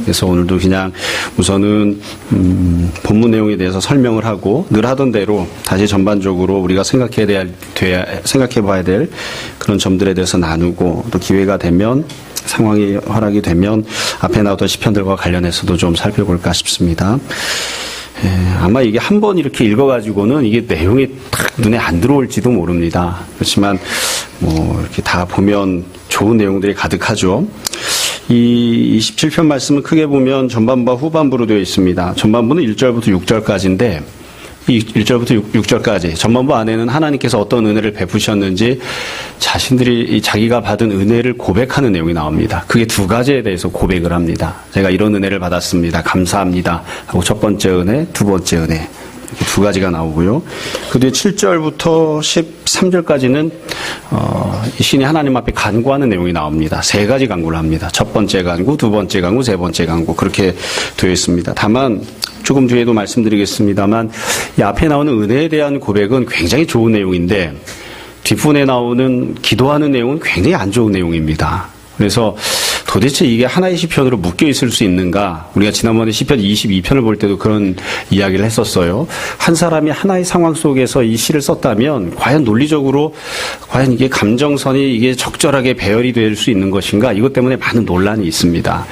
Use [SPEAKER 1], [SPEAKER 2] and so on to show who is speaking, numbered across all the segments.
[SPEAKER 1] 그래서 오늘도 그냥 우선은 본문 내용에 대해서 설명을 하고 늘 하던 대로 다시 전반적으로 우리가 생각해 봐야 될 그런 점들에 대해서 나누고 또 기회가 되면 상황이 허락이 되면 앞에 나왔던 시편들과 관련해서도 좀 살펴볼까 싶습니다. 아마 이게 한 번 이렇게 읽어가지고는 이게 내용이 딱 눈에 안 들어올지도 모릅니다. 그렇지만 이렇게 다 보면 좋은 내용들이 가득하죠. 이 27편 말씀은 크게 보면 전반부와 후반부로 되어 있습니다. 전반부는 1절부터 6절까지인데 이 1절부터 6절까지 전반부 안에는 하나님께서 어떤 은혜를 베푸셨는지 자신들이 자기가 받은 은혜를 고백하는 내용이 나옵니다. 그게 두 가지에 대해서 고백을 합니다. 제가 이런 은혜를 받았습니다. 감사합니다. 하고 첫 번째 은혜, 두 번째 은혜. 이렇게 두 가지가 나오고요. 그 뒤에 7절부터 13절까지는 이 신이 하나님 앞에 간구하는 내용이 나옵니다. 세 가지 간구를 합니다. 첫 번째 간구, 두 번째 간구, 세 번째 간구 그렇게 되어 있습니다. 다만 조금 뒤에도 말씀드리겠습니다만 이 앞에 나오는 은혜에 대한 고백은 굉장히 좋은 내용인데 뒷부분에 나오는 기도하는 내용은 굉장히 안 좋은 내용입니다. 그래서 도대체 이게 하나의 시편으로 묶여 있을 수 있는가? 우리가 지난번에 시편 22편을 볼 때도 그런 이야기를 했었어요. 한 사람이 하나의 상황 속에서 이 시를 썼다면 과연 논리적으로 과연 이게 감정선이 이게 적절하게 배열이 될 수 있는 것인가? 이것 때문에 많은 논란이 있습니다.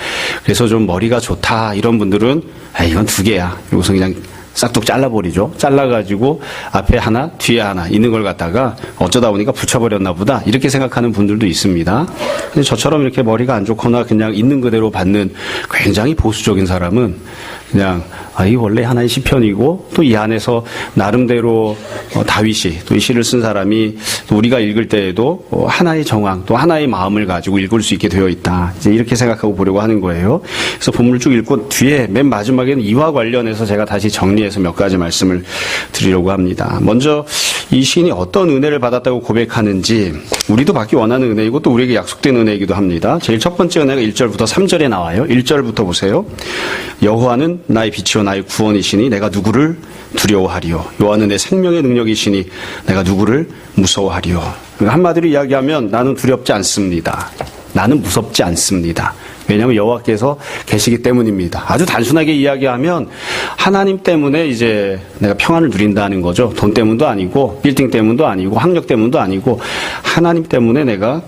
[SPEAKER 1] 그래서 좀 머리가 좋다 이런 분들은 이건 두 개야. 여기서 그냥 싹둑 잘라버리죠. 잘라가지고 앞에 하나, 뒤에 하나 있는 걸 갖다가 어쩌다 보니까 붙여버렸나 보다 이렇게 생각하는 분들도 있습니다. 근데 저처럼 이렇게 머리가 안 좋거나 그냥 있는 그대로 받는 굉장히 보수적인 사람은 그냥 이 원래 하나의 시편이고 또 이 안에서 나름대로 다윗이 또 이 시를 쓴 사람이 또 우리가 읽을 때에도 하나의 정황 또 하나의 마음을 가지고 읽을 수 있게 되어 있다. 이제 이렇게 생각하고 보려고 하는 거예요. 그래서 본문을 쭉 읽고 뒤에 맨 마지막에는 이와 관련해서 제가 다시 정리해서 몇 가지 말씀을 드리려고 합니다. 먼저 이 시인이 어떤 은혜를 받았다고 고백하는지 우리도 받기 원하는 은혜이고 또 우리에게 약속된 은혜이기도 합니다. 제일 첫 번째 은혜가 1절부터 3절에 나와요. 1절부터 보세요. 여호와는 나의 빛이요 나의 구원이시니 내가 누구를 두려워하리요. 여호와는 내 생명의 능력이시니 내가 누구를 무서워하리요. 한마디로 이야기하면 나는 두렵지 않습니다. 나는 무섭지 않습니다. 왜냐하면 여호와께서 계시기 때문입니다. 아주 단순하게 이야기하면 하나님 때문에 이제 내가 평안을 누린다는 거죠. 돈 때문도 아니고 빌딩 때문도 아니고 학력 때문도 아니고 하나님 때문에 내가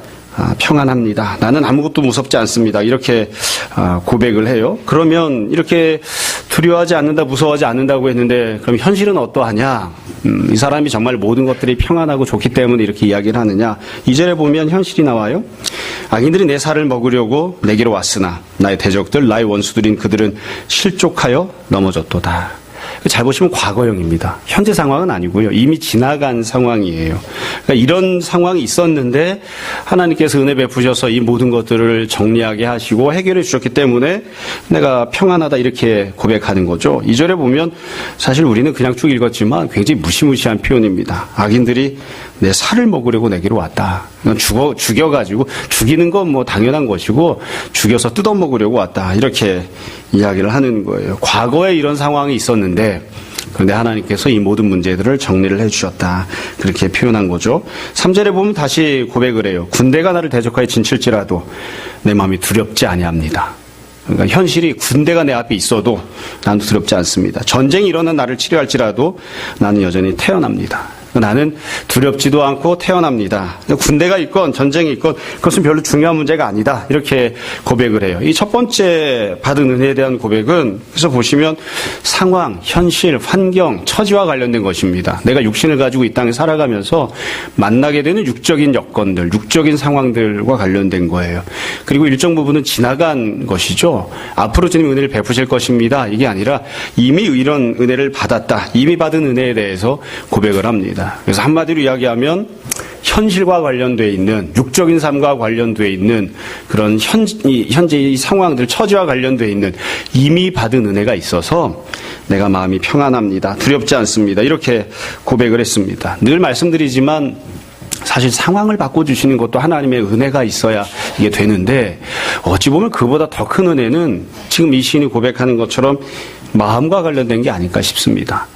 [SPEAKER 1] 평안합니다. 나는 아무것도 무섭지 않습니다. 이렇게 고백을 해요. 그러면 이렇게 두려워하지 않는다, 무서워하지 않는다고 했는데 그럼 현실은 어떠하냐? 이 사람이 정말 모든 것들이 평안하고 좋기 때문에 이렇게 이야기를 하느냐? 2절에 보면 현실이 나와요. 악인들이 내 살을 먹으려고 내게로 왔으나 나의 대적들, 나의 원수들인 그들은 실족하여 넘어졌도다. 잘 보시면 과거형입니다. 현재 상황은 아니고요. 이미 지나간 상황이에요. 그러니까 이런 상황이 있었는데 하나님께서 은혜 베푸셔서 이 모든 것들을 정리하게 하시고 해결해 주셨기 때문에 내가 평안하다 이렇게 고백하는 거죠. 2절에 보면 사실 우리는 그냥 쭉 읽었지만 굉장히 무시무시한 표현입니다. 악인들이 내 살을 먹으려고 내게로 왔다. 죽여가지고 죽이는 건 당연한 것이고 죽여서 뜯어먹으려고 왔다. 이렇게 이야기를 하는 거예요. 과거에 이런 상황이 있었는데 그런데 하나님께서 이 모든 문제들을 정리를 해주셨다. 그렇게 표현한 거죠. 3절에 보면 다시 고백을 해요. 군대가 나를 대적하여 진칠지라도 내 마음이 두렵지 아니합니다. 그러니까 현실이 군대가 내 앞에 있어도 나는 두렵지 않습니다. 전쟁이 일어나 나를 치료할지라도 나는 여전히 태어납니다. 나는 두렵지도 않고 태어납니다. 군대가 있건 전쟁이 있건 그것은 별로 중요한 문제가 아니다. 이렇게 고백을 해요. 이 첫 번째 받은 은혜에 대한 고백은 그래서 보시면 상황, 현실, 환경, 처지와 관련된 것입니다. 내가 육신을 가지고 이 땅에 살아가면서 만나게 되는 육적인 여건들, 육적인 상황들과 관련된 거예요. 그리고 일정 부분은 지나간 것이죠. 앞으로 주님 은혜를 베푸실 것입니다. 이게 아니라 이미 이런 은혜를 받았다. 이미 받은 은혜에 대해서 고백을 합니다. 그래서 한마디로 이야기하면 현실과 관련되어 있는 육적인 삶과 관련되어 있는 그런 현재의 상황들 처지와 관련되어 있는 이미 받은 은혜가 있어서 내가 마음이 평안합니다. 두렵지 않습니다. 이렇게 고백을 했습니다. 늘 말씀드리지만 사실 상황을 바꿔주시는 것도 하나님의 은혜가 있어야 이게 되는데 어찌 보면 그보다 더 큰 은혜는 지금 이 시인이 고백하는 것처럼 마음과 관련된 게 아닐까 싶습니다.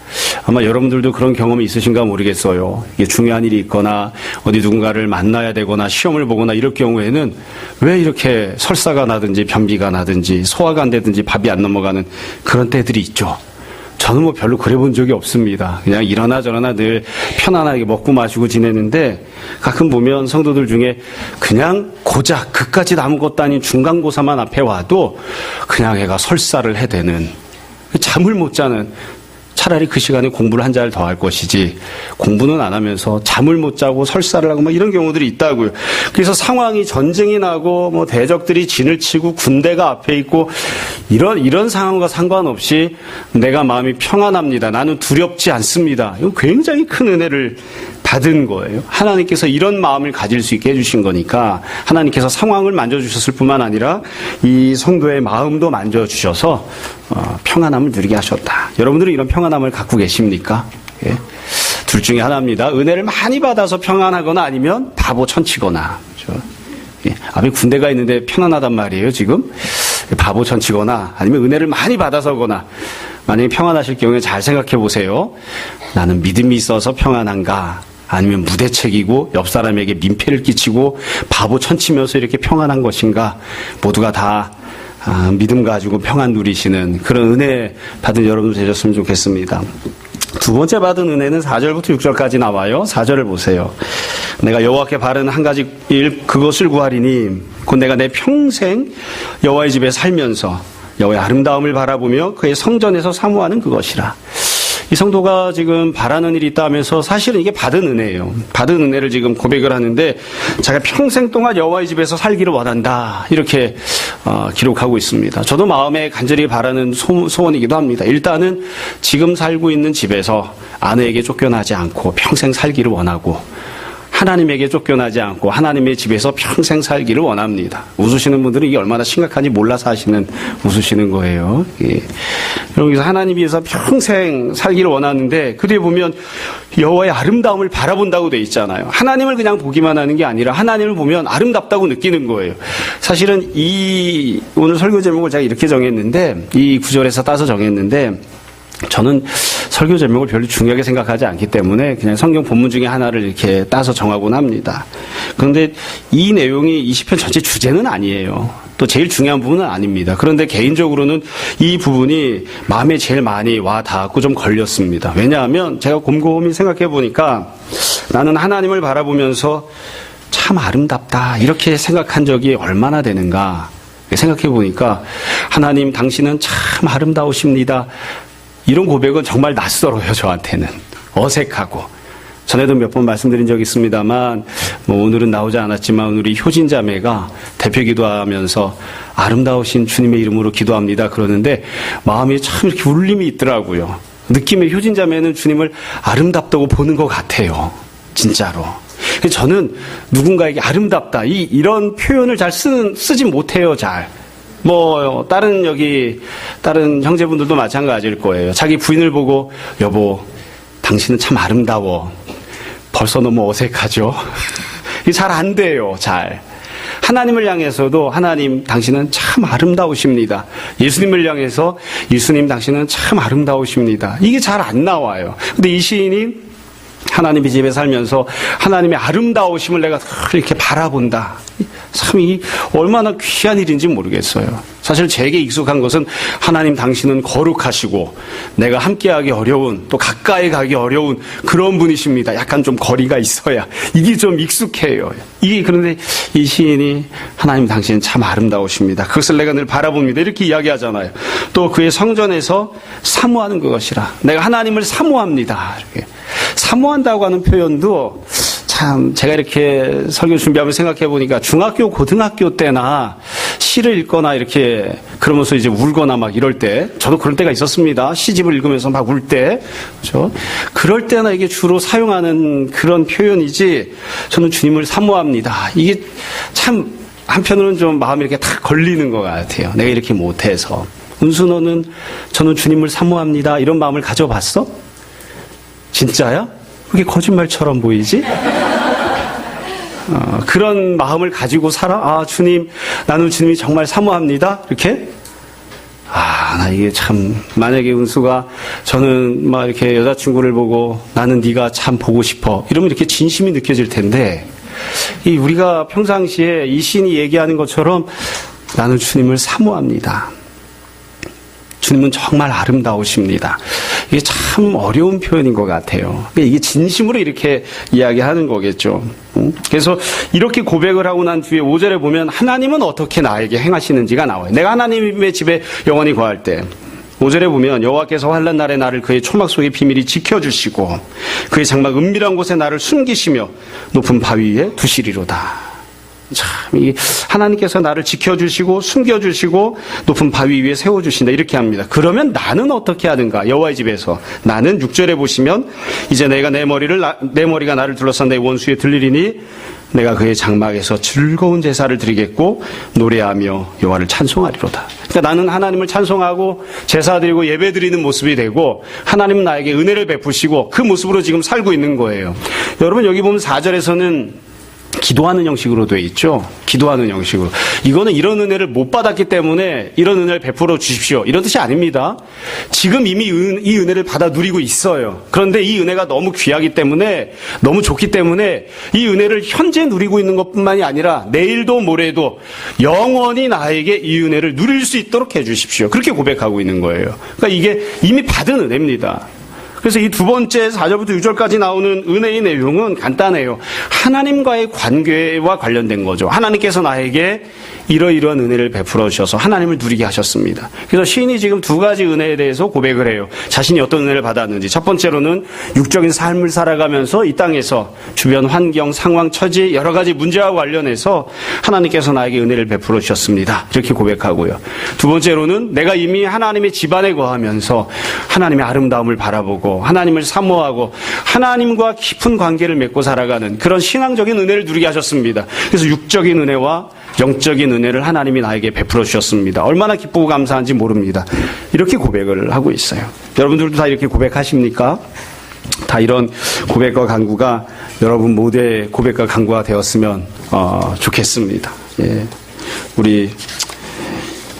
[SPEAKER 1] 아마 여러분들도 그런 경험이 있으신가 모르겠어요. 이게 중요한 일이 있거나 어디 누군가를 만나야 되거나 시험을 보거나 이럴 경우에는 왜 이렇게 설사가 나든지 변비가 나든지 소화가 안 되든지 밥이 안 넘어가는 그런 때들이 있죠. 저는 뭐 별로 그래 본 적이 없습니다. 그냥 이러나 저러나 늘 편안하게 먹고 마시고 지내는데 가끔 보면 성도들 중에 그냥 고작 그까짓 아무것도 아닌 중간고사만 앞에 와도 그냥 애가 설사를 해대는, 잠을 못 자는, 차라리 그 시간에 공부를 한 잘 더 할 것이지 공부는 안 하면서 잠을 못 자고 설사를 하고 막 이런 경우들이 있다고요. 그래서 상황이 전쟁이 나고 뭐 대적들이 진을 치고 군대가 앞에 있고 이런 상황과 상관없이 내가 마음이 평안합니다. 나는 두렵지 않습니다. 이건 굉장히 큰 은혜를 받은 거예요. 하나님께서 이런 마음을 가질 수 있게 해주신 거니까 하나님께서 상황을 만져주셨을 뿐만 아니라 이 성도의 마음도 만져주셔서 평안함을 누리게 하셨다. 여러분들은 이런 평안함을 갖고 계십니까? 예. 둘 중에 하나입니다. 은혜를 많이 받아서 평안하거나 아니면 바보 천치거나. 그렇죠? 예. 앞에 군대가 있는데 편안하단 말이에요, 지금. 바보 천치거나 아니면 은혜를 많이 받아서거나. 만약에 평안하실 경우에 잘 생각해 보세요. 나는 믿음이 있어서 평안한가? 아니면 무대책이고 옆 사람에게 민폐를 끼치고 바보 천치면서 이렇게 평안한 것인가? 모두가 다 믿음 가지고 평안 누리시는 그런 은혜 받은 여러분 되셨으면 좋겠습니다. 두 번째 받은 은혜는 4절부터 6절까지 나와요. 4절을 보세요. 내가 여호와께 바른 한 가지 일 그것을 구하리니 곧 내가 내 평생 여호와의 집에 살면서 여호와의 아름다움을 바라보며 그의 성전에서 사모하는 그것이라. 이 성도가 지금 바라는 일이 있다 하면서 사실은 이게 받은 은혜예요. 받은 은혜를 지금 고백을 하는데 자기가 평생 동안 여호와의 집에서 살기를 원한다. 이렇게 기록하고 있습니다. 저도 마음에 간절히 바라는 소원이기도 합니다. 일단은 지금 살고 있는 집에서 아내에게 쫓겨나지 않고 평생 살기를 원하고 하나님에게 쫓겨나지 않고 하나님의 집에서 평생 살기를 원합니다. 웃으시는 분들은 이게 얼마나 심각한지 몰라서 웃으시는 거예요. 예. 여기서 하나님께서 평생 살기를 원하는데 그 뒤에 보면 여호와의 아름다움을 바라본다고 돼 있잖아요. 하나님을 그냥 보기만 하는 게 아니라 하나님을 보면 아름답다고 느끼는 거예요. 사실은 오늘 설교 제목을 제가 이렇게 정했는데 이 구절에서 따서 정했는데 저는 설교 제목을 별로 중요하게 생각하지 않기 때문에 그냥 성경 본문 중에 하나를 이렇게 따서 정하곤 합니다. 그런데 이 내용이 이 시편 전체 주제는 아니에요. 또 제일 중요한 부분은 아닙니다. 그런데 개인적으로는 이 부분이 마음에 제일 많이 와 닿았고 좀 걸렸습니다. 왜냐하면 제가 곰곰이 생각해 보니까 나는 하나님을 바라보면서 참 아름답다 이렇게 생각한 적이 얼마나 되는가 생각해 보니까 하나님 당신은 참 아름다우십니다. 이런 고백은 정말 낯설어요, 저한테는. 어색하고. 전에도 몇 번 말씀드린 적이 있습니다만, 오늘은 나오지 않았지만, 우리 효진 자매가 대표 기도하면서 아름다우신 주님의 이름으로 기도합니다. 그러는데, 마음이 참 이렇게 울림이 있더라고요. 느낌에 효진 자매는 주님을 아름답다고 보는 것 같아요. 진짜로. 저는 누군가에게 아름답다, 이런 표현을 잘 쓰지 못해요, 잘. 다른 형제분들도 마찬가지일 거예요. 자기 부인을 보고, 여보, 당신은 참 아름다워. 벌써 너무 어색하죠? 이게 잘 안 돼요, 잘. 하나님을 향해서도 하나님, 당신은 참 아름다우십니다. 예수님을 향해서 예수님, 당신은 참 아름다우십니다. 이게 잘 안 나와요. 근데 이 시인이 하나님의 집에 살면서 하나님의 아름다우심을 내가 이렇게 바라본다. 참 이 얼마나 귀한 일인지 모르겠어요. 사실 제게 익숙한 것은 하나님 당신은 거룩하시고 내가 함께하기 어려운 또 가까이 가기 어려운 그런 분이십니다. 약간 좀 거리가 있어야 이게 좀 익숙해요. 그런데 이 시인이 하나님 당신은 참 아름다우십니다. 그것을 내가 늘 바라봅니다. 이렇게 이야기하잖아요. 또 그의 성전에서 사모하는 그것이라. 내가 하나님을 사모합니다. 이렇게. 사모한다고 하는 표현도 참 제가 이렇게 설교 준비하면서 생각해 보니까 중학교, 고등학교 때나 시를 읽거나 이렇게 그러면서 이제 울거나 막 이럴 때 저도 그럴 때가 있었습니다. 시집을 읽으면서 막 울 때. 그렇죠? 그럴 때나 이게 주로 사용하는 그런 표현이지 저는 주님을 사모합니다. 이게 참 한편으로는 좀 마음이 이렇게 탁 걸리는 것 같아요. 내가 이렇게 못해서. 은수 너는 저는 주님을 사모합니다. 이런 마음을 가져봤어? 진짜야? 그게 거짓말처럼 보이지? 그런 마음을 가지고 살아? 주님, 나는 주님이 정말 사모합니다. 이렇게? 나 이게 참, 만약에 은수가 저는 막 이렇게 여자친구를 보고 나는 네가 참 보고 싶어. 이러면 이렇게 진심이 느껴질 텐데, 이 우리가 평상시에 이 시인이 얘기하는 것처럼 나는 주님을 사모합니다. 주님은 정말 아름다우십니다. 이게 참 어려운 표현인 것 같아요. 이게 진심으로 이렇게 이야기하는 거겠죠. 그래서 이렇게 고백을 하고 난 뒤에 5절에 보면 하나님은 어떻게 나에게 행하시는지가 나와요. 내가 하나님의 집에 영원히 거할 때 5절에 보면 여호와께서 환난 날에 나를 그의 초막 속에 비밀히 지켜주시고 그의 장막 은밀한 곳에 나를 숨기시며 높은 바위 위에 두시리로다. 참, 이 하나님께서 나를 지켜주시고 숨겨주시고 높은 바위 위에 세워주신다 이렇게 합니다. 그러면 나는 어떻게 하는가? 여호와의 집에서 나는 6절에 보시면 이제 내가 내 머리가 나를 둘러싼 내 원수에 들리리니 내가 그의 장막에서 즐거운 제사를 드리겠고 노래하며 여호와를 찬송하리로다. 그러니까 나는 하나님을 찬송하고 제사 드리고 예배 드리는 모습이 되고 하나님은 나에게 은혜를 베푸시고 그 모습으로 지금 살고 있는 거예요. 여러분 여기 보면 4절에서는 기도하는 형식으로 돼 있죠. 기도하는 형식으로. 이거는 이런 은혜를 못 받았기 때문에 이런 은혜를 베풀어 주십시오. 이런 뜻이 아닙니다. 지금 이미 이 은혜를 받아 누리고 있어요. 그런데 이 은혜가 너무 귀하기 때문에 너무 좋기 때문에 이 은혜를 현재 누리고 있는 것뿐만이 아니라 내일도 모레도 영원히 나에게 이 은혜를 누릴 수 있도록 해 주십시오. 그렇게 고백하고 있는 거예요. 그러니까 이게 이미 받은 은혜입니다. 그래서 이 두 번째 4절부터 6절까지 나오는 은혜의 내용은 간단해요. 하나님과의 관계와 관련된 거죠. 하나님께서 나에게 이러이러한 은혜를 베풀어 주셔서 하나님을 누리게 하셨습니다. 그래서 시인이 지금 두 가지 은혜에 대해서 고백을 해요. 자신이 어떤 은혜를 받았는지. 첫 번째로는 육적인 삶을 살아가면서 이 땅에서 주변 환경, 상황, 처지 여러 가지 문제와 관련해서 하나님께서 나에게 은혜를 베풀어 주셨습니다. 이렇게 고백하고요. 두 번째로는 내가 이미 하나님의 집안에 거하면서 하나님의 아름다움을 바라보고 하나님을 사모하고 하나님과 깊은 관계를 맺고 살아가는 그런 신앙적인 은혜를 누리게 하셨습니다. 그래서 육적인 은혜와 영적인 은혜를 하나님이 나에게 베풀어 주셨습니다. 얼마나 기쁘고 감사한지 모릅니다. 이렇게 고백을 하고 있어요. 여러분들도 다 이렇게 고백하십니까? 다 이런 고백과 간구가 여러분 모두의 고백과 간구가 되었으면 좋겠습니다. 예. 우리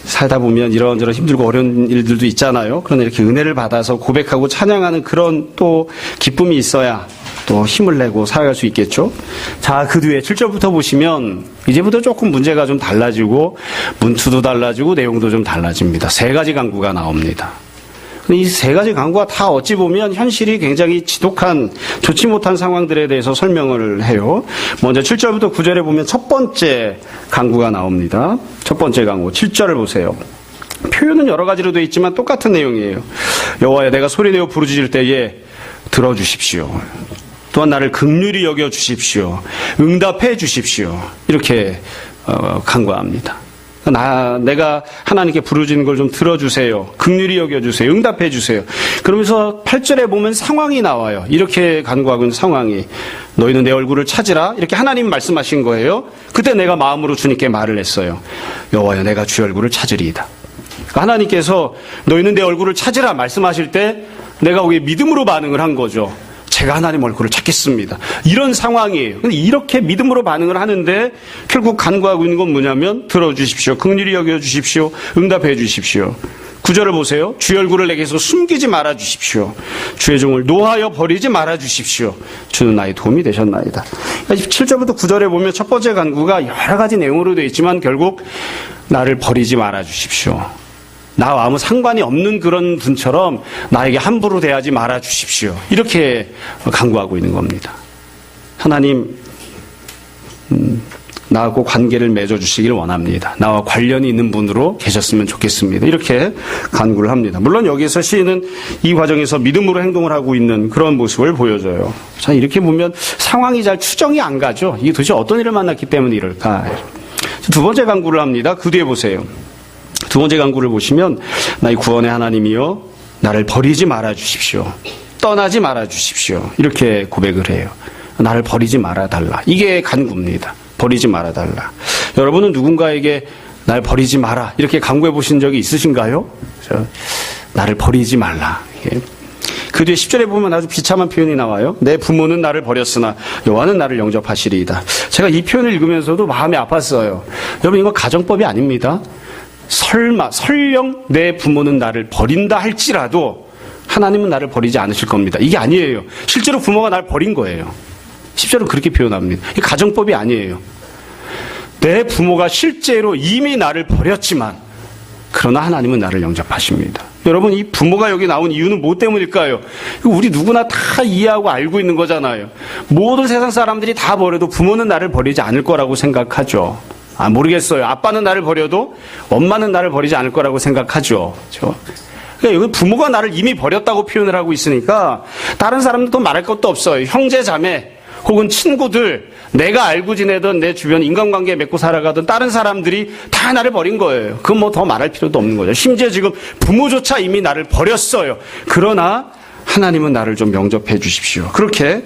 [SPEAKER 1] 살다 보면 이런저런 힘들고 어려운 일들도 있잖아요. 그런데 이렇게 은혜를 받아서 고백하고 찬양하는 그런 또 기쁨이 있어야 또 힘을 내고 살아갈 수 있겠죠. 자, 그 뒤에 7절부터 보시면 이제부터 조금 문제가 좀 달라지고 문투도 달라지고 내용도 좀 달라집니다. 세 가지 간구가 나옵니다. 이 세 가지 간구가 다 어찌 보면 현실이 굉장히 지독한 좋지 못한 상황들에 대해서 설명을 해요. 먼저 7절부터 9절에 보면 첫 번째 간구가 나옵니다. 첫 번째 간구 7절을 보세요. 표현은 여러 가지로 되어 있지만 똑같은 내용이에요. 여호와여 내가 소리내어 부르짖을 때에 들어주십시오. 또한 나를 긍휼히 여겨 주십시오. 응답해 주십시오. 이렇게 간구합니다. 내가 하나님께 부르짖는 걸 좀 들어주세요. 긍휼히 여겨주세요. 응답해 주세요. 그러면서 8절에 보면 상황이 나와요. 이렇게 간구하고 있는 상황이. 너희는 내 얼굴을 찾으라. 이렇게 하나님 말씀하신 거예요. 그때 내가 마음으로 주님께 말을 했어요. 여호와여 내가 주의 얼굴을 찾으리이다. 그러니까 하나님께서 너희는 내 얼굴을 찾으라 말씀하실 때 내가 거기에 믿음으로 반응을 한 거죠. 제가 하나님 얼굴을 찾겠습니다. 이런 상황이에요. 근데 이렇게 믿음으로 반응을 하는데 결국 간구하고 있는 건 뭐냐면 들어주십시오. 긍휼히 여겨주십시오. 응답해 주십시오. 9절을 보세요. 주의 얼굴을 내게서 숨기지 말아 주십시오. 주의 종을 노하여 버리지 말아 주십시오. 주는 나의 도움이 되셨나이다. 7절부터 9절에 보면 첫 번째 간구가 여러 가지 내용으로 되어 있지만 결국 나를 버리지 말아 주십시오. 나와 아무 상관이 없는 그런 분처럼 나에게 함부로 대하지 말아 주십시오. 이렇게 간구하고 있는 겁니다. 하나님, 나하고 관계를 맺어주시길 원합니다. 나와 관련이 있는 분으로 계셨으면 좋겠습니다. 이렇게 간구를 합니다. 물론 여기서 시인은 이 과정에서 믿음으로 행동을 하고 있는 그런 모습을 보여줘요. 자, 이렇게 보면 상황이 잘 추정이 안 가죠. 이게 도대체 어떤 일을 만났기 때문에 이럴까. 두 번째 간구를 합니다. 그 뒤에 보세요. 두 번째 간구를 보시면 나의 구원의 하나님이여 나를 버리지 말아 주십시오. 떠나지 말아 주십시오. 이렇게 고백을 해요. 나를 버리지 말아 달라. 이게 간구입니다. 버리지 말아 달라. 여러분은 누군가에게 날 버리지 마라 이렇게 간구해 보신 적이 있으신가요? 나를 버리지 말라. 그 뒤에 10절에 보면 아주 비참한 표현이 나와요. 내 부모는 나를 버렸으나 여호와는 나를 영접하시리이다. 제가 이 표현을 읽으면서도 마음이 아팠어요. 여러분 이거 가정법이 아닙니다. 설령 내 부모는 나를 버린다 할지라도 하나님은 나를 버리지 않으실 겁니다. 이게 아니에요. 실제로 부모가 나를 버린 거예요. 10절은 그렇게 표현합니다. 이게 가정법이 아니에요. 내 부모가 실제로 이미 나를 버렸지만 그러나 하나님은 나를 영접하십니다. 여러분, 이 부모가 여기 나온 이유는 뭐 때문일까요? 우리 누구나 다 이해하고 알고 있는 거잖아요. 모든 세상 사람들이 다 버려도 부모는 나를 버리지 않을 거라고 생각하죠. 모르겠어요. 아빠는 나를 버려도 엄마는 나를 버리지 않을 거라고 생각하죠. 그렇죠? 그러니까 여기 부모가 나를 이미 버렸다고 표현을 하고 있으니까 다른 사람들도 말할 것도 없어요. 형제, 자매 혹은 친구들, 내가 알고 지내던 내 주변 인간관계 맺고 살아가던 다른 사람들이 다 나를 버린 거예요. 그건 뭐 더 말할 필요도 없는 거죠. 심지어 지금 부모조차 이미 나를 버렸어요. 그러나 하나님은 나를 좀 영접해 주십시오. 그렇게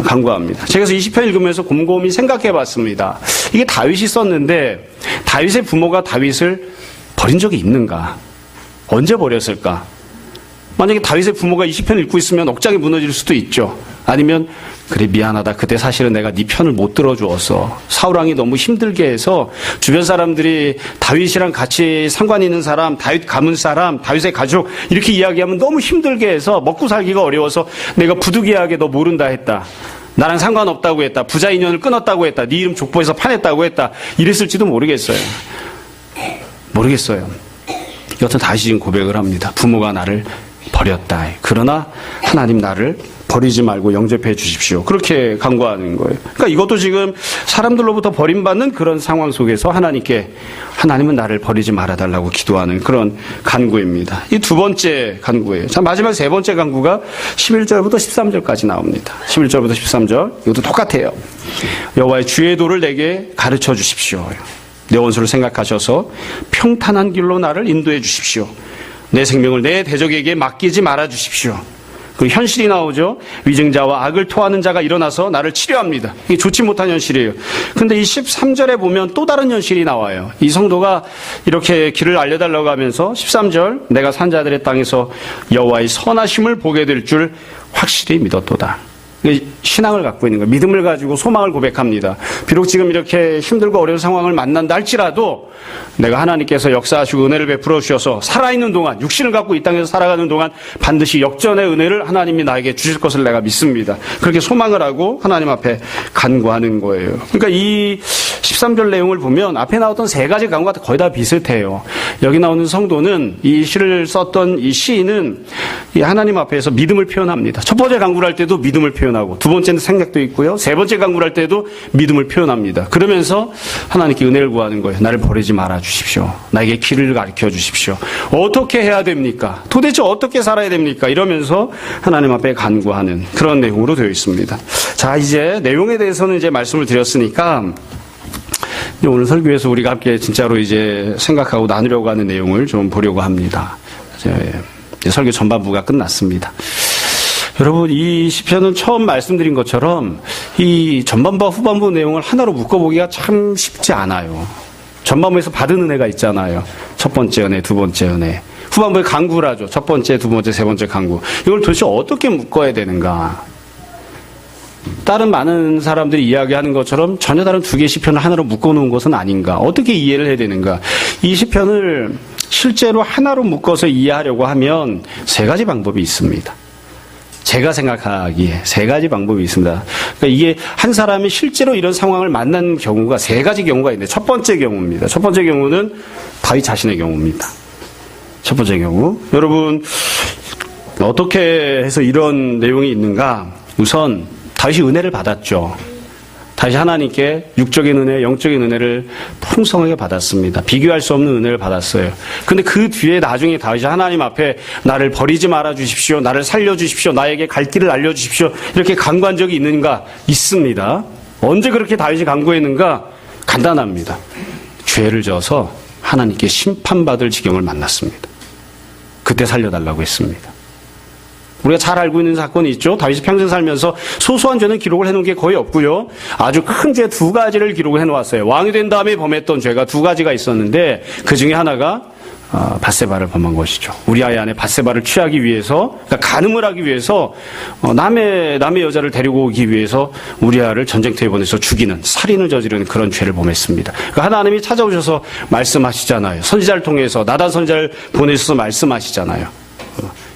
[SPEAKER 1] 간구합니다. 제가 그래서 이 시편 읽으면서 곰곰이 생각해 봤습니다. 이게 다윗이 썼는데 다윗의 부모가 다윗을 버린 적이 있는가? 언제 버렸을까? 만약에 다윗의 부모가 이 시편 읽고 있으면 억장이 무너질 수도 있죠. 아니면 그래 미안하다. 그때 사실은 내가 네 편을 못 들어주었어. 사울왕이 너무 힘들게 해서 주변 사람들이 다윗이랑 같이 상관 있는 사람, 다윗 가문 사람, 다윗의 가족 이렇게 이야기하면 너무 힘들게 해서 먹고 살기가 어려워서 내가 부득이하게 너 모른다 했다. 나랑 상관없다고 했다. 부자 인연을 끊었다고 했다. 네 이름 족보에서 파냈다고 했다. 이랬을지도 모르겠어요. 여튼 다시 지금 고백을 합니다. 부모가 나를 버렸다. 그러나 하나님 나를 버리지 말고 영접해 주십시오. 그렇게 간구하는 거예요. 그러니까 이것도 지금 사람들로부터 버림받는 그런 상황 속에서 하나님은 나를 버리지 말아달라고 기도하는 그런 간구입니다. 이 두 번째 간구예요. 자, 마지막 세 번째 간구가 11절부터 13절까지 나옵니다. 11절부터 13절. 이것도 똑같아요. 여호와의 주의 도를 내게 가르쳐 주십시오. 내 원수를 생각하셔서 평탄한 길로 나를 인도해 주십시오. 내 생명을 내 대적에게 맡기지 말아 주십시오. 그 현실이 나오죠. 위증자와 악을 토하는 자가 일어나서 나를 치료합니다. 이게 좋지 못한 현실이에요. 근데 이 13절에 보면 또 다른 현실이 나와요. 이 성도가 이렇게 길을 알려달라고 하면서 13절 내가 산 자들의 땅에서 여호와의 선하심을 보게 될 줄 확실히 믿었도다. 신앙을 갖고 있는 거예요. 믿음을 가지고 소망을 고백합니다. 비록 지금 이렇게 힘들고 어려운 상황을 만난다 할지라도 내가 하나님께서 역사하시고 은혜를 베풀어 주셔서 살아있는 동안 육신을 갖고 이 땅에서 살아가는 동안 반드시 역전의 은혜를 하나님이 나에게 주실 것을 내가 믿습니다. 그렇게 소망을 하고 하나님 앞에 간구하는 거예요. 그러니까 이 13절 내용을 보면 앞에 나왔던 세 가지 간구가 거의 다 비슷해요. 여기 나오는 성도는 이 시를 썼던 이 시인은 이 하나님 앞에서 믿음을 표현합니다. 첫 번째 간구를 할 때도 믿음을 표현하고 두 번째는 생각도 있고요. 세 번째 간구를 할 때도 믿음을 표현합니다. 그러면서 하나님께 은혜를 구하는 거예요. 나를 버리지 말아 주십시오. 나에게 길을 가르쳐 주십시오. 어떻게 해야 됩니까? 도대체 어떻게 살아야 됩니까? 이러면서 하나님 앞에 간구하는 그런 내용으로 되어 있습니다. 자, 이제 내용에 대해서는 이제 말씀을 드렸으니까 오늘 설교에서 우리가 함께 진짜로 이제 생각하고 나누려고 하는 내용을 좀 보려고 합니다. 이제 설교 전반부가 끝났습니다. 여러분, 이 시편은 처음 말씀드린 것처럼 이 전반부와 후반부 내용을 하나로 묶어보기가 참 쉽지 않아요. 전반부에서 받은 은혜가 있잖아요. 첫 번째 은혜, 두 번째 은혜. 후반부에 간구를 하죠. 첫 번째, 두 번째, 세 번째 간구. 이걸 도대체 어떻게 묶어야 되는가? 다른 많은 사람들이 이야기하는 것처럼 전혀 다른 두 개의 시편을 하나로 묶어놓은 것은 아닌가? 어떻게 이해를 해야 되는가? 이 시편을 실제로 하나로 묶어서 이해하려고 하면 세 가지 방법이 있습니다. 제가 생각하기에 세 가지 방법이 있습니다. 그러니까 이게 한 사람이 실제로 이런 상황을 만난 경우가 세 가지 경우가 있는데 첫 번째 경우입니다. 첫 번째 경우는 다윗 자신의 경우입니다. 첫 번째 경우. 여러분, 어떻게 해서 이런 내용이 있는가? 우선 다윗이 은혜를 받았죠. 다시 하나님께 육적인 은혜, 영적인 은혜를 풍성하게 받았습니다. 비교할 수 없는 은혜를 받았어요. 근데 그 뒤에 나중에 다윗이 하나님 앞에 나를 버리지 말아 주십시오. 나를 살려 주십시오. 나에게 갈 길을 알려 주십시오. 이렇게 간구한 적이 있는가? 있습니다. 언제 그렇게 다윗이 간구했는가? 간단합니다. 죄를 져서 하나님께 심판받을 지경을 만났습니다. 그때 살려달라고 했습니다. 우리가 잘 알고 있는 사건이 있죠. 다윗이 평생 살면서 소소한 죄는 기록을 해놓은 게 거의 없고요. 아주 큰 죄 두 가지를 기록을 해놓았어요. 왕이 된 다음에 범했던 죄가 두 가지가 있었는데 그 중에 하나가 밧세바를 범한 것이죠. 우리아의 아내 밧세바를 취하기 위해서, 그러니까 간음을 하기 위해서 남의 여자를 데리고 오기 위해서 우리아를 전쟁터에 보내서 죽이는, 살인을 저지르는 그런 죄를 범했습니다. 그러니까 하나님이 찾아오셔서 말씀하시잖아요. 선지자를 통해서, 나단 선지자를 보내셔서 말씀하시잖아요.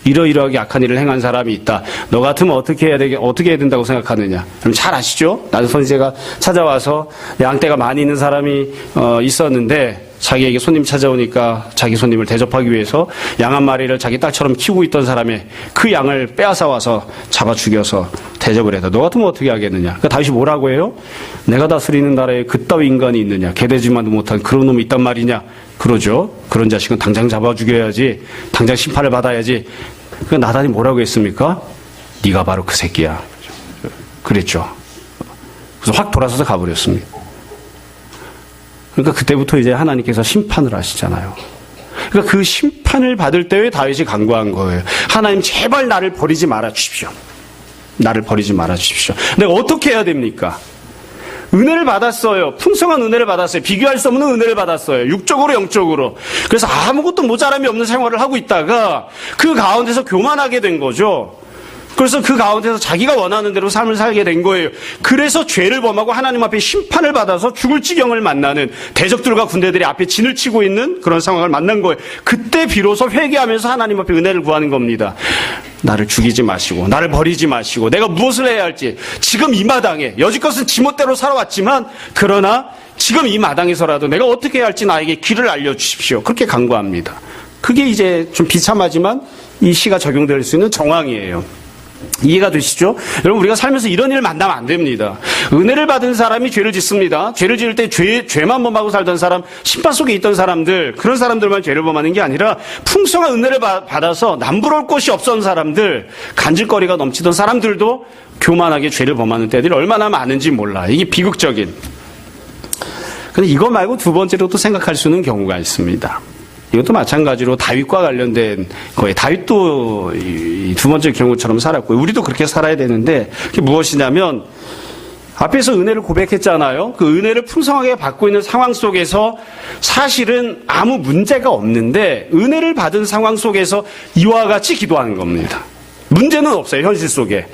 [SPEAKER 1] 이러이러하게 악한 일을 행한 사람이 있다. 너 같으면 어떻게 해야 된다고 생각하느냐? 그럼 잘 아시죠? 나단 선지자가 찾아와서 양떼가 많이 있는 사람이 있었는데 자기에게 손님 찾아오니까 자기 손님을 대접하기 위해서 양 한 마리를 자기 딸처럼 키우고 있던 사람의 그 양을 빼앗아 와서 잡아 죽여서 대접을 해서 너 같으면 어떻게 하겠느냐? 그러니까 다윗이 뭐라고 해요? 내가 다스리는 나라에 그따위 인간이 있느냐? 개되지만도 못한 그런 놈이 있단 말이냐? 그러죠. 그런 자식은 당장 잡아 죽여야지. 당장 심판을 받아야지. 그 나단이 뭐라고 했습니까? 네가 바로 그 새끼야. 그랬죠. 그래서 확 돌아서서 가버렸습니다. 그러니까 그때부터 이제 하나님께서 심판을 하시잖아요. 그러니까 그 심판을 받을 때에 다윗이 간구한 거예요. 하나님 제발 나를 버리지 말아 주십시오. 나를 버리지 말아 주십시오. 내가 어떻게 해야 됩니까? 은혜를 받았어요. 풍성한 은혜를 받았어요. 비교할 수 없는 은혜를 받았어요. 육적으로 영적으로. 그래서 아무것도 모자람이 없는 생활을 하고 있다가 그 가운데서 교만하게 된 거죠. 그래서 그 가운데서 자기가 원하는 대로 삶을 살게 된 거예요. 그래서 죄를 범하고 하나님 앞에 심판을 받아서 죽을 지경을 만나는, 대적들과 군대들이 앞에 진을 치고 있는 그런 상황을 만난 거예요. 그때 비로소 회개하면서 하나님 앞에 은혜를 구하는 겁니다. 나를 죽이지 마시고 나를 버리지 마시고 내가 무엇을 해야 할지, 지금 이 마당에 여지껏은 지멋대로 살아왔지만 그러나 지금 이 마당에서라도 내가 어떻게 해야 할지 나에게 길을 알려주십시오. 그렇게 간구합니다. 그게 이제 좀 비참하지만 이 시가 적용될 수 있는 정황이에요. 이해가 되시죠? 여러분, 우리가 살면서 이런 일을 만나면 안 됩니다. 은혜를 받은 사람이 죄를 짓습니다. 죄를 지을 때 죄만 범하고 살던 사람, 심판 속에 있던 사람들, 그런 사람들만 죄를 범하는 게 아니라 풍성한 은혜를 받아서 남부러울 곳이 없었던 사람들, 간질거리가 넘치던 사람들도 교만하게 죄를 범하는 때들이 얼마나 많은지 몰라. 이게 비극적인. 근데 이거 말고 두 번째로도 생각할 수 있는 경우가 있습니다. 이것도 마찬가지로 다윗과 관련된 거예요. 다윗도 이 두 번째 경우처럼 살았고요. 우리도 그렇게 살아야 되는데 그게 무엇이냐면 앞에서 은혜를 고백했잖아요. 그 은혜를 풍성하게 받고 있는 상황 속에서 사실은 아무 문제가 없는데 은혜를 받은 상황 속에서 이와 같이 기도하는 겁니다. 문제는 없어요. 현실 속에.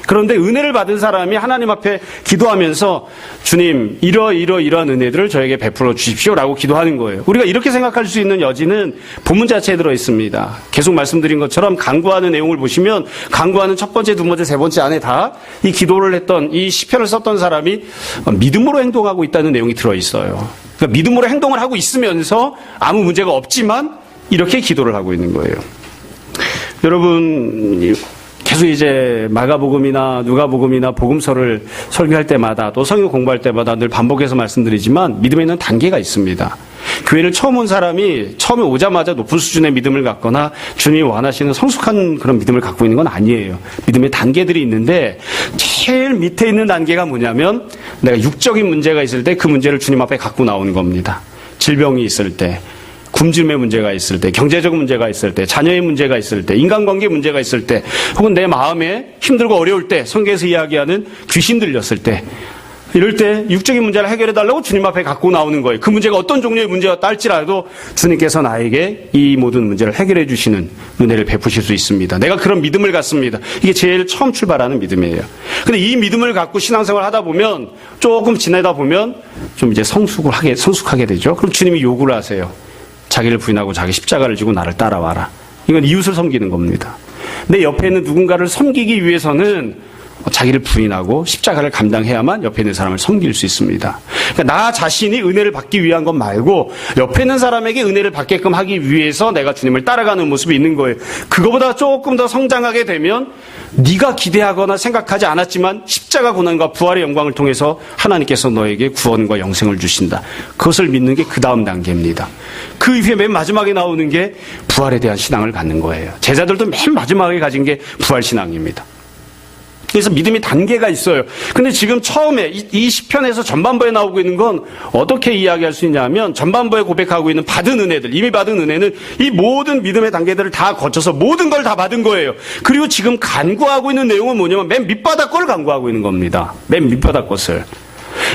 [SPEAKER 1] 그런데 은혜를 받은 사람이 하나님 앞에 기도하면서 주님 이러한 은혜들을 저에게 베풀어 주십시오라고 기도하는 거예요. 우리가 이렇게 생각할 수 있는 여지는 본문 자체에 들어 있습니다. 계속 말씀드린 것처럼 간구하는 내용을 보시면 간구하는 첫 번째, 두 번째, 세 번째 안에 다 이 기도를 했던 이 시편을 썼던 사람이 믿음으로 행동하고 있다는 내용이 들어 있어요. 그러니까 믿음으로 행동을 하고 있으면서 아무 문제가 없지만 이렇게 기도를 하고 있는 거예요. 여러분, 계속 이제 마가복음이나 누가복음이나 복음서를 설교할 때마다 또 성경 공부할 때마다 늘 반복해서 말씀드리지만 믿음에 있는 단계가 있습니다. 교회를 처음 온 사람이 처음에 오자마자 높은 수준의 믿음을 갖거나 주님이 원하시는 성숙한 그런 믿음을 갖고 있는 건 아니에요. 믿음의 단계들이 있는데 제일 밑에 있는 단계가 뭐냐면 내가 육적인 문제가 있을 때 그 문제를 주님 앞에 갖고 나오는 겁니다. 질병이 있을 때, 굶주림의 문제가 있을 때, 경제적 문제가 있을 때, 자녀의 문제가 있을 때, 인간관계 문제가 있을 때, 혹은 내 마음에 힘들고 어려울 때, 성경에서 이야기하는 귀신 들렸을 때, 이럴 때 육적인 문제를 해결해달라고 주님 앞에 갖고 나오는 거예요. 그 문제가 어떤 종류의 문제였다 할지라도 주님께서 나에게 이 모든 문제를 해결해 주시는 은혜를 베푸실 수 있습니다. 내가 그런 믿음을 갖습니다. 이게 제일 처음 출발하는 믿음이에요. 근데 이 믿음을 갖고 신앙생활을 하다 보면 조금 지내다 보면 좀 이제 성숙하게 되죠. 그럼 주님이 요구를 하세요. 자기를 부인하고 자기 십자가를 지고 나를 따라와라. 이건 이웃을 섬기는 겁니다. 내 옆에 있는 누군가를 섬기기 위해서는 자기를 부인하고 십자가를 감당해야만 옆에 있는 사람을 섬길 수 있습니다. 그러니까 나 자신이 은혜를 받기 위한 것 말고 옆에 있는 사람에게 은혜를 받게끔 하기 위해서 내가 주님을 따라가는 모습이 있는 거예요. 그거보다 조금 더 성장하게 되면 네가 기대하거나 생각하지 않았지만 십자가 고난과 부활의 영광을 통해서 하나님께서 너에게 구원과 영생을 주신다. 그것을 믿는 게 그 다음 단계입니다. 그 이후에 맨 마지막에 나오는 게 부활에 대한 신앙을 갖는 거예요. 제자들도 맨 마지막에 가진 게 부활신앙입니다. 그래서 믿음이 단계가 있어요. 근데 지금 처음에 이 시편에서 전반부에 나오고 있는 건 어떻게 이야기할 수 있냐면 전반부에 고백하고 있는 받은 은혜들, 이미 받은 은혜는 이 모든 믿음의 단계들을 다 거쳐서 모든 걸 다 받은 거예요. 그리고 지금 간구하고 있는 내용은 뭐냐면 맨 밑바닥 걸 간구하고 있는 겁니다. 맨 밑바닥 것을.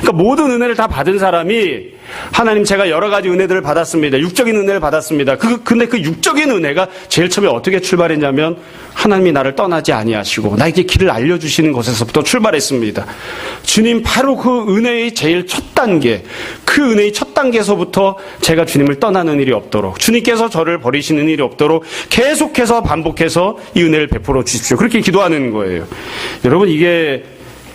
[SPEAKER 1] 그러니까 모든 은혜를 다 받은 사람이 하나님 제가 여러 가지 은혜들을 받았습니다. 육적인 은혜를 받았습니다. 근데 그 육적인 은혜가 제일 처음에 어떻게 출발했냐면 하나님이 나를 떠나지 아니하시고 나에게 길을 알려주시는 것에서부터 출발했습니다. 주님 바로 그 은혜의 제일 첫 단계, 그 은혜의 첫 단계에서부터 제가 주님을 떠나는 일이 없도록, 주님께서 저를 버리시는 일이 없도록 계속해서 반복해서 이 은혜를 베풀어 주십시오. 그렇게 기도하는 거예요. 여러분, 이게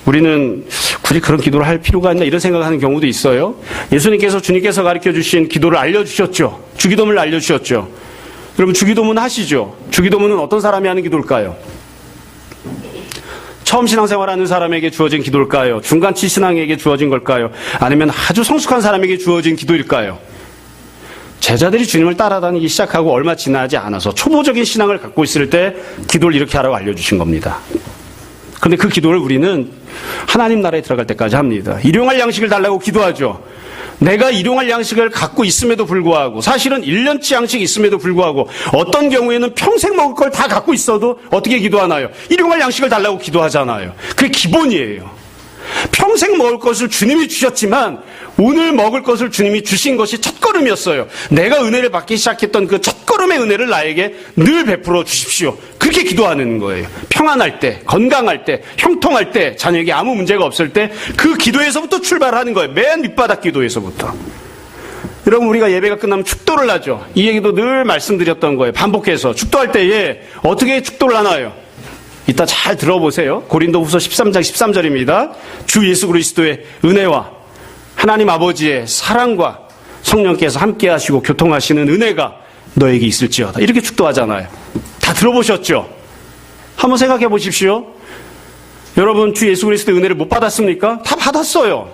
[SPEAKER 1] 우리는 굳이 그런 기도를 할 필요가 있나 이런 생각을 하는 경우도 있어요. 예수님께서 주님께서 가르쳐 주신 기도를 알려주셨죠. 주기도문을 알려주셨죠. 여러분, 주기도문 하시죠. 주기도문은 어떤 사람이 하는 기도일까요? 처음 신앙생활하는 사람에게 주어진 기도일까요? 중간치 신앙에게 주어진 걸까요? 아니면 아주 성숙한 사람에게 주어진 기도일까요? 제자들이 주님을 따라다니기 시작하고 얼마 지나지 않아서 초보적인 신앙을 갖고 있을 때 기도를 이렇게 하라고 알려주신 겁니다. 그런데 그 기도를 우리는 하나님 나라에 들어갈 때까지 합니다. 일용할 양식을 달라고 기도하죠. 내가 일용할 양식을 갖고 있음에도 불구하고, 사실은 1년치 양식이 있음에도 불구하고, 어떤 경우에는 평생 먹을 걸 다 갖고 있어도 어떻게 기도하나요? 일용할 양식을 달라고 기도하잖아요. 그게 기본이에요. 평생 먹을 것을 주님이 주셨지만 오늘 먹을 것을 주님이 주신 것이 첫걸음이었어요. 내가 은혜를 받기 시작했던 그 첫걸음의 은혜를 나에게 늘 베풀어 주십시오. 그렇게 기도하는 거예요. 평안할 때, 건강할 때, 형통할 때, 자녀에게 아무 문제가 없을 때 그 기도에서부터 출발하는 거예요. 맨 밑바닥 기도에서부터. 여러분, 우리가 예배가 끝나면 축도를 하죠. 이 얘기도 늘 말씀드렸던 거예요. 반복해서 축도할 때에 어떻게 축도를 하나요? 이따 잘 들어보세요. 고린도후서 13장 13절입니다. 주 예수 그리스도의 은혜와 하나님 아버지의 사랑과 성령께서 함께 하시고 교통하시는 은혜가 너에게 있을지어다. 이렇게 축도하잖아요. 다 들어보셨죠? 한번 생각해 보십시오. 여러분, 주 예수 그리스도의 은혜를 못 받았습니까? 다 받았어요.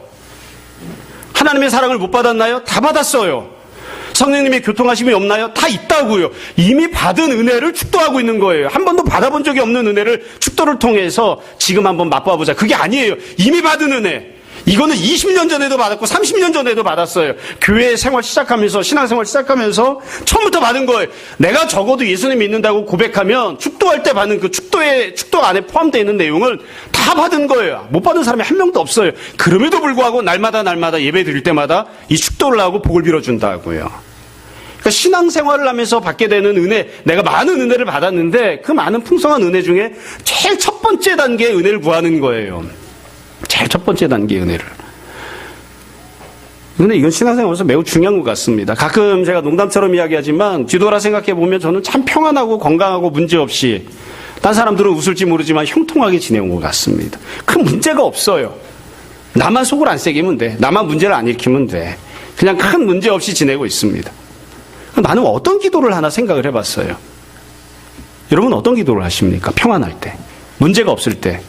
[SPEAKER 1] 하나님의 사랑을 못 받았나요? 다 받았어요. 성령님의 교통하심이 없나요? 다 있다고요. 이미 받은 은혜를 축도하고 있는 거예요. 한 번도 받아본 적이 없는 은혜를 축도를 통해서 지금 한번 맛봐보자. 그게 아니에요. 이미 받은 은혜. 이거는 20년 전에도 받았고 30년 전에도 받았어요. 교회 생활 시작하면서, 신앙생활 시작하면서 처음부터 받은 거예요. 내가 적어도 예수님 믿는다고 고백하면 축도할 때 받는 그 축도 안에 포함되어 있는 내용을 다 받은 거예요. 못 받은 사람이 한 명도 없어요. 그럼에도 불구하고 날마다 예배 드릴 때마다 이 축도를 하고 복을 빌어준다고요. 그러니까 신앙생활을 하면서 받게 되는 은혜, 내가 많은 은혜를 받았는데 그 많은 풍성한 은혜 중에 제일 첫 번째 단계의 은혜를 구하는 거예요. 제일 첫 번째 단계의 은혜를. 근데 이건 신앙생활에서 매우 중요한 것 같습니다. 가끔 제가 농담처럼 이야기하지만 뒤돌아 생각해보면 저는 참 평안하고 건강하고 문제없이, 딴 사람들은 웃을지 모르지만 형통하게 지내온 것 같습니다. 큰 문제가 없어요. 나만 속을 안 새기면 돼. 나만 문제를 안 일으키면 돼. 그냥 큰 문제 없이 지내고 있습니다. 나는 어떤 기도를 하나 생각을 해봤어요. 여러분, 어떤 기도를 하십니까? 평안할 때, 문제가 없을 때,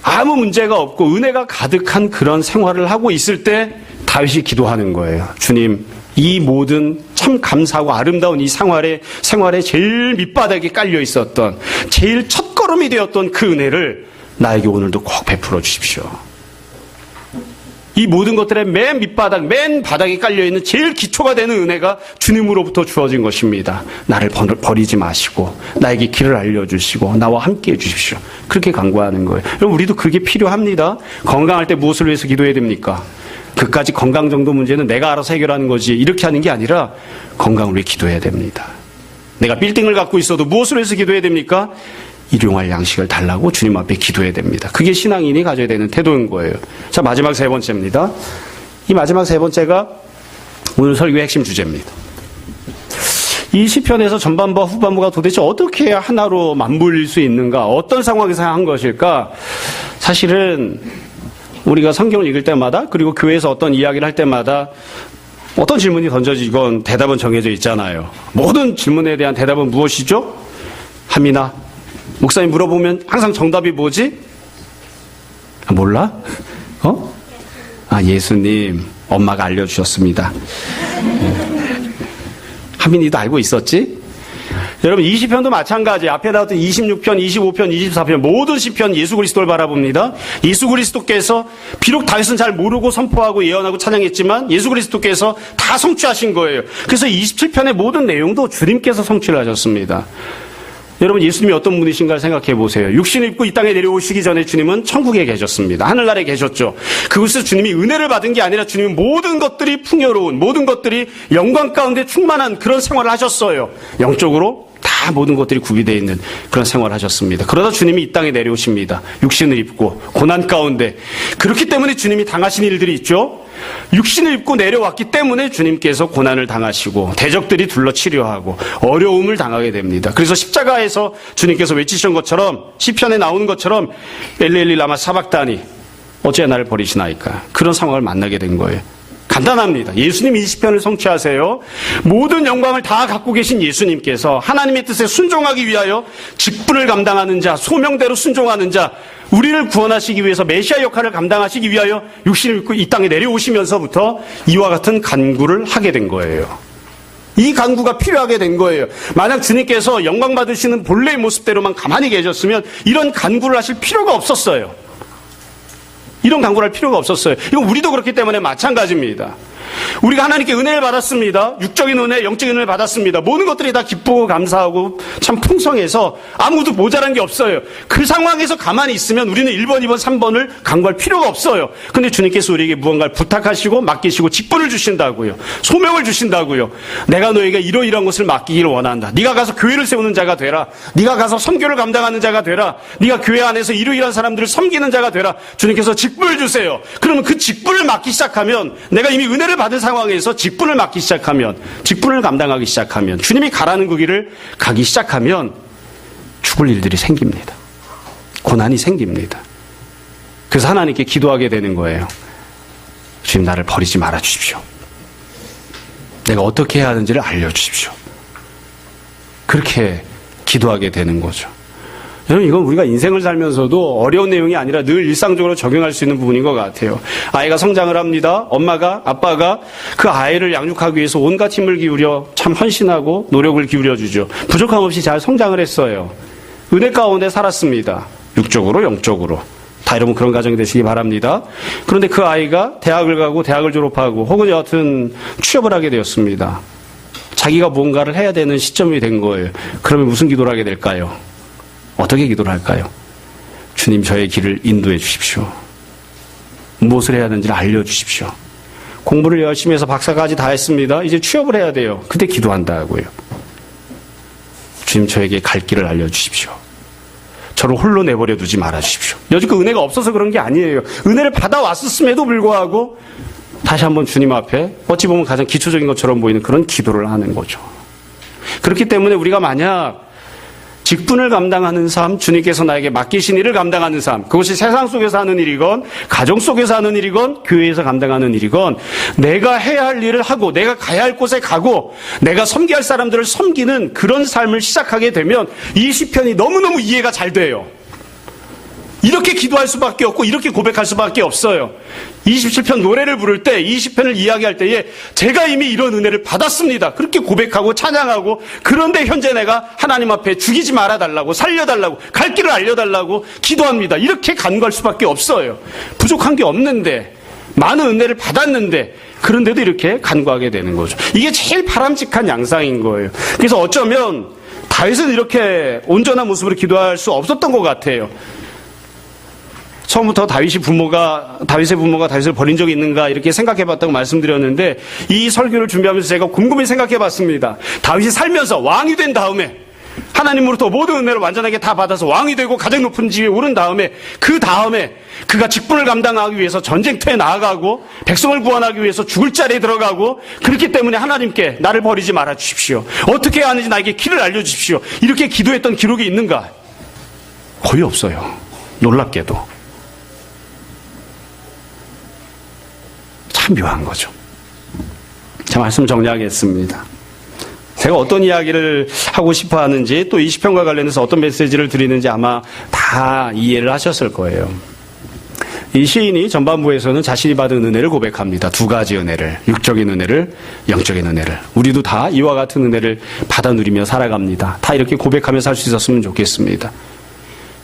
[SPEAKER 1] 아무 문제가 없고 은혜가 가득한 그런 생활을 하고 있을 때 다윗이 기도하는 거예요. 주님, 이 모든 참 감사하고 아름다운 이 생활에 제일 밑바닥에 깔려 있었던, 제일 첫걸음이 되었던 그 은혜를 나에게 오늘도 꼭 베풀어 주십시오. 이 모든 것들의 맨 밑바닥, 맨 바닥에 깔려있는 제일 기초가 되는 은혜가 주님으로부터 주어진 것입니다. 나를 버리지 마시고 나에게 길을 알려주시고 나와 함께 해주십시오. 그렇게 간구하는 거예요. 여러분, 우리도 그게 필요합니다. 건강할 때 무엇을 위해서 기도해야 됩니까? 그까지 건강 정도 문제는 내가 알아서 해결하는 거지, 이렇게 하는 게 아니라 건강을 위해 기도해야 됩니다. 내가 빌딩을 갖고 있어도 무엇을 위해서 기도해야 됩니까? 일용할 양식을 달라고 주님 앞에 기도해야 됩니다. 그게 신앙인이 가져야 되는 태도인 거예요. 자, 마지막 세 번째입니다. 이 마지막 세 번째가 오늘 설교의 핵심 주제입니다. 이 시편에서 전반부와 후반부가 도대체 어떻게 해야 하나로 맞물릴 수 있는가? 어떤 상황에서 한 것일까? 사실은 우리가 성경을 읽을 때마다, 그리고 교회에서 어떤 이야기를 할 때마다 어떤 질문이 던져지건 대답은 정해져 있잖아요. 모든 질문에 대한 대답은 무엇이죠? 함이나 목사님 물어보면 항상 정답이 뭐지? 몰라? 예수님, 엄마가 알려주셨습니다. 하민이도 알고 있었지? 여러분, 이 시편도 마찬가지. 앞에 나왔던 26편, 25편, 24편 모든 시편 예수 그리스도를 바라봅니다. 예수 그리스도께서 비록 다윗은 잘 모르고 선포하고 예언하고 찬양했지만 예수 그리스도께서 다 성취하신 거예요. 그래서 27편의 모든 내용도 주님께서 성취를 하셨습니다. 여러분, 예수님이 어떤 분이신가 생각해 보세요. 육신을 입고 이 땅에 내려오시기 전에 주님은 천국에 계셨습니다. 하늘나라에 계셨죠. 그곳에서 주님이 은혜를 받은 게 아니라 주님은 모든 것들이 풍요로운, 모든 것들이 영광 가운데 충만한 그런 생활을 하셨어요. 영적으로 다 모든 것들이 구비되어 있는 그런 생활을 하셨습니다. 그러다 주님이 이 땅에 내려오십니다. 육신을 입고 고난 가운데. 그렇기 때문에 주님이 당하신 일들이 있죠. 육신을 입고 내려왔기 때문에 주님께서 고난을 당하시고 대적들이 둘러 치료하고 어려움을 당하게 됩니다. 그래서 십자가에서 주님께서 외치신 것처럼, 시편에 나오는 것처럼 엘리엘리 라마 사박다니 어찌 나를 버리시나이까, 그런 상황을 만나게 된 거예요. 간단합니다. 예수님 이 시편을 성취하세요. 모든 영광을 다 갖고 계신 예수님께서 하나님의 뜻에 순종하기 위하여 직분을 감당하는 자, 소명대로 순종하는 자, 우리를 구원하시기 위해서 메시아 역할을 감당하시기 위하여 육신을 입고 이 땅에 내려오시면서부터 이와 같은 간구를 하게 된 거예요. 이 간구가 필요하게 된 거예요. 만약 주님께서 영광 받으시는 본래의 모습대로만 가만히 계셨으면 이런 간구를 하실 필요가 없었어요. 이런 간구를 할 필요가 없었어요. 이건 우리도 그렇기 때문에 마찬가지입니다. 우리가 하나님께 은혜를 받았습니다. 육적인 은혜, 영적인 은혜를 받았습니다. 모든 것들이 다 기쁘고 감사하고 참 풍성해서 아무도 모자란 게 없어요. 그 상황에서 가만히 있으면 우리는 1번, 2번, 3번을 간구할 필요가 없어요. 근데 주님께서 우리에게 무언가를 부탁하시고 맡기시고 직분을 주신다고요. 소명을 주신다고요. 내가 너에게 이러이러한 것을 맡기기를 원한다. 네가 가서 교회를 세우는 자가 되라. 네가 가서 선교를 감당하는 자가 되라. 네가 교회 안에서 이러이러한 사람들을 섬기는 자가 되라. 주님께서 직분을 주세요. 그러면 그 직분을 맡기 시작하면, 내가 이미 은혜를 받은 상황에서 직분을 맡기 시작하면, 직분을 감당하기 시작하면, 주님이 가라는 그 길을 가기 시작하면 죽을 일들이 생깁니다. 고난이 생깁니다. 그래서 하나님께 기도하게 되는 거예요. 주님, 나를 버리지 말아 주십시오. 내가 어떻게 해야 하는지를 알려주십시오. 그렇게 기도하게 되는 거죠. 여러분, 이건 우리가 인생을 살면서도 어려운 내용이 아니라 늘 일상적으로 적용할 수 있는 부분인 것 같아요. 아이가 성장을 합니다. 엄마가, 아빠가 그 아이를 양육하기 위해서 온갖 힘을 기울여 참 헌신하고 노력을 기울여주죠. 부족함 없이 잘 성장을 했어요. 은혜 가운데 살았습니다. 육적으로, 영적으로. 다 여러분 그런 가정이 되시기 바랍니다. 그런데 그 아이가 대학을 가고 대학을 졸업하고 혹은 여하튼 취업을 하게 되었습니다. 자기가 뭔가를 해야 되는 시점이 된 거예요. 그러면 무슨 기도를 하게 될까요? 어떻게 기도를 할까요? 주님, 저의 길을 인도해 주십시오. 무엇을 해야 하는지를 알려주십시오. 공부를 열심히 해서 박사까지 다 했습니다. 이제 취업을 해야 돼요. 그때 기도한다고요. 주님, 저에게 갈 길을 알려주십시오. 저를 홀로 내버려 두지 말아주십시오. 여지껏 은혜가 없어서 그런 게 아니에요. 은혜를 받아왔었음에도 불구하고 다시 한번 주님 앞에 어찌 보면 가장 기초적인 것처럼 보이는 그런 기도를 하는 거죠. 그렇기 때문에 우리가 만약 직분을 감당하는 삶, 주님께서 나에게 맡기신 일을 감당하는 삶, 그것이 세상 속에서 하는 일이건 가정 속에서 하는 일이건 교회에서 감당하는 일이건 내가 해야 할 일을 하고 내가 가야 할 곳에 가고 내가 섬겨야 할 사람들을 섬기는 그런 삶을 시작하게 되면 이 시편이 너무너무 이해가 잘 돼요. 이렇게 기도할 수밖에 없고 이렇게 고백할 수밖에 없어요. 27편 노래를 부를 때, 이 시편을 이야기할 때에 제가 이미 이런 은혜를 받았습니다. 그렇게 고백하고 찬양하고, 그런데 현재 내가 하나님 앞에 죽이지 말아달라고, 살려달라고, 갈 길을 알려달라고 기도합니다. 이렇게 간구할 수밖에 없어요. 부족한 게 없는데, 많은 은혜를 받았는데, 그런데도 이렇게 간구하게 되는 거죠. 이게 제일 바람직한 양상인 거예요. 그래서 어쩌면 다윗은 이렇게 온전한 모습으로 기도할 수 없었던 것 같아요. 처음부터 다윗의 부모가 다윗을 버린 적이 있는가 이렇게 생각해봤다고 말씀드렸는데, 이 설교를 준비하면서 제가 곰곰이 생각해봤습니다. 다윗이 살면서 왕이 된 다음에 하나님으로부터 모든 은혜를 완전하게 다 받아서 왕이 되고 가장 높은 지위에 오른 다음에, 그 다음에 그가 직분을 감당하기 위해서 전쟁터에 나아가고 백성을 구원하기 위해서 죽을 자리에 들어가고, 그렇기 때문에 하나님께 나를 버리지 말아 주십시오. 어떻게 해야 하는지 나에게 길을 알려주십시오. 이렇게 기도했던 기록이 있는가? 거의 없어요. 놀랍게도. 참 묘한 거죠. 자, 말씀 정리하겠습니다. 제가 어떤 이야기를 하고 싶어 하는지, 또 이 시편과 관련해서 어떤 메시지를 드리는지 아마 다 이해를 하셨을 거예요. 이 시인이 전반부에서는 자신이 받은 은혜를 고백합니다. 두 가지 은혜를, 육적인 은혜를, 영적인 은혜를. 우리도 다 이와 같은 은혜를 받아 누리며 살아갑니다. 다 이렇게 고백하며 살 수 있었으면 좋겠습니다.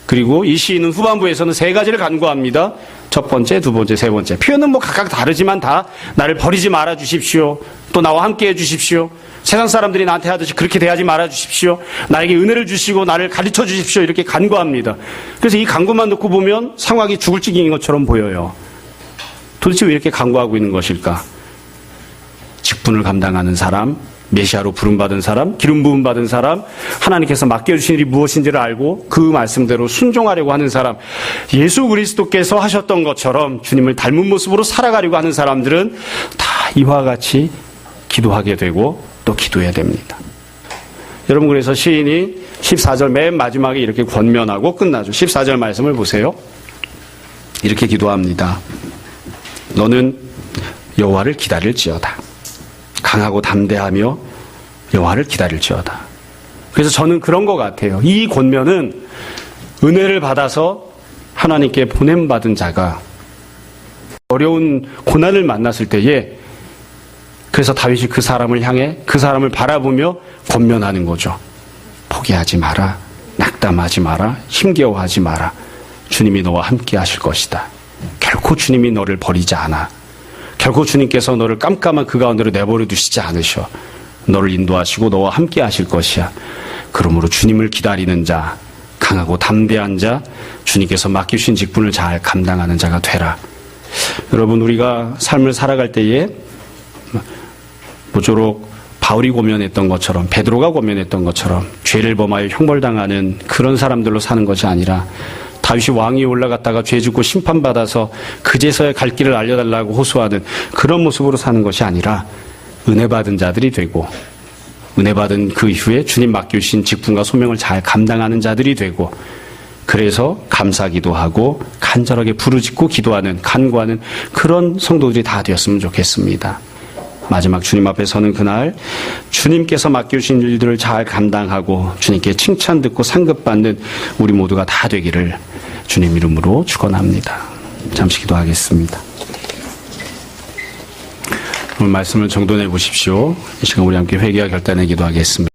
[SPEAKER 1] 그리고 이 시인은 후반부에서는 세 가지를 간구합니다. 첫 번째, 두 번째, 세 번째. 표현은 뭐 각각 다르지만 다 나를 버리지 말아 주십시오. 또 나와 함께 해 주십시오. 세상 사람들이 나한테 하듯이 그렇게 대하지 말아 주십시오. 나에게 은혜를 주시고 나를 가르쳐 주십시오. 이렇게 간구합니다. 그래서 이 간구만 듣고 보면 상황이 죽을 지경인 것처럼 보여요. 도대체 왜 이렇게 간구하고 있는 것일까? 직분을 감당하는 사람, 메시아로 부름받은 사람, 기름 부음 받은 사람, 하나님께서 맡겨주신 일이 무엇인지를 알고 그 말씀대로 순종하려고 하는 사람, 예수 그리스도께서 하셨던 것처럼 주님을 닮은 모습으로 살아가려고 하는 사람들은 다 이와 같이 기도하게 되고 또 기도해야 됩니다. 여러분, 그래서 시인이 14절 맨 마지막에 이렇게 권면하고 끝나죠. 14절 말씀을 보세요. 이렇게 기도합니다. 너는 여호와를 기다릴지어다. 강하고 담대하며 여호와를 기다릴지어다. 그래서 저는 그런 것 같아요. 이 권면은 은혜를 받아서 하나님께 보냄받은 자가 어려운 고난을 만났을 때에 그래서 다윗이 그 사람을 향해 그 사람을 바라보며 권면하는 거죠. 포기하지 마라. 낙담하지 마라. 힘겨워하지 마라. 주님이 너와 함께 하실 것이다. 결코 주님이 너를 버리지 않아. 결코 주님께서 너를 깜깜한 그 가운데로 내버려 두시지 않으셔. 너를 인도하시고 너와 함께 하실 것이야. 그러므로 주님을 기다리는 자, 강하고 담대한 자, 주님께서 맡기신 직분을 잘 감당하는 자가 되라. 여러분, 우리가 삶을 살아갈 때에 모쪼록 바울이 고면했던 것처럼, 베드로가 고면했던 것처럼 죄를 범하여 형벌당하는 그런 사람들로 사는 것이 아니라 다윗이 왕위에 올라갔다가 죄 짓고 심판받아서 그제서야 갈 길을 알려달라고 호소하는 그런 모습으로 사는 것이 아니라 은혜 받은 자들이 되고, 은혜 받은 그 이후에 주님 맡겨주신 직분과 소명을 잘 감당하는 자들이 되고, 그래서 감사기도 하고 간절하게 부르짖고 기도하는, 간구하는 그런 성도들이 다 되었으면 좋겠습니다. 마지막 주님 앞에 서는 그날 주님께서 맡겨주신 일들을 잘 감당하고 주님께 칭찬 듣고 상급받는 우리 모두가 다 되기를 주님 이름으로 축원합니다. 잠시 기도하겠습니다. 오늘 말씀을 정돈해 보십시오. 이 시간 우리 함께 회개와 결단에 기도하겠습니다.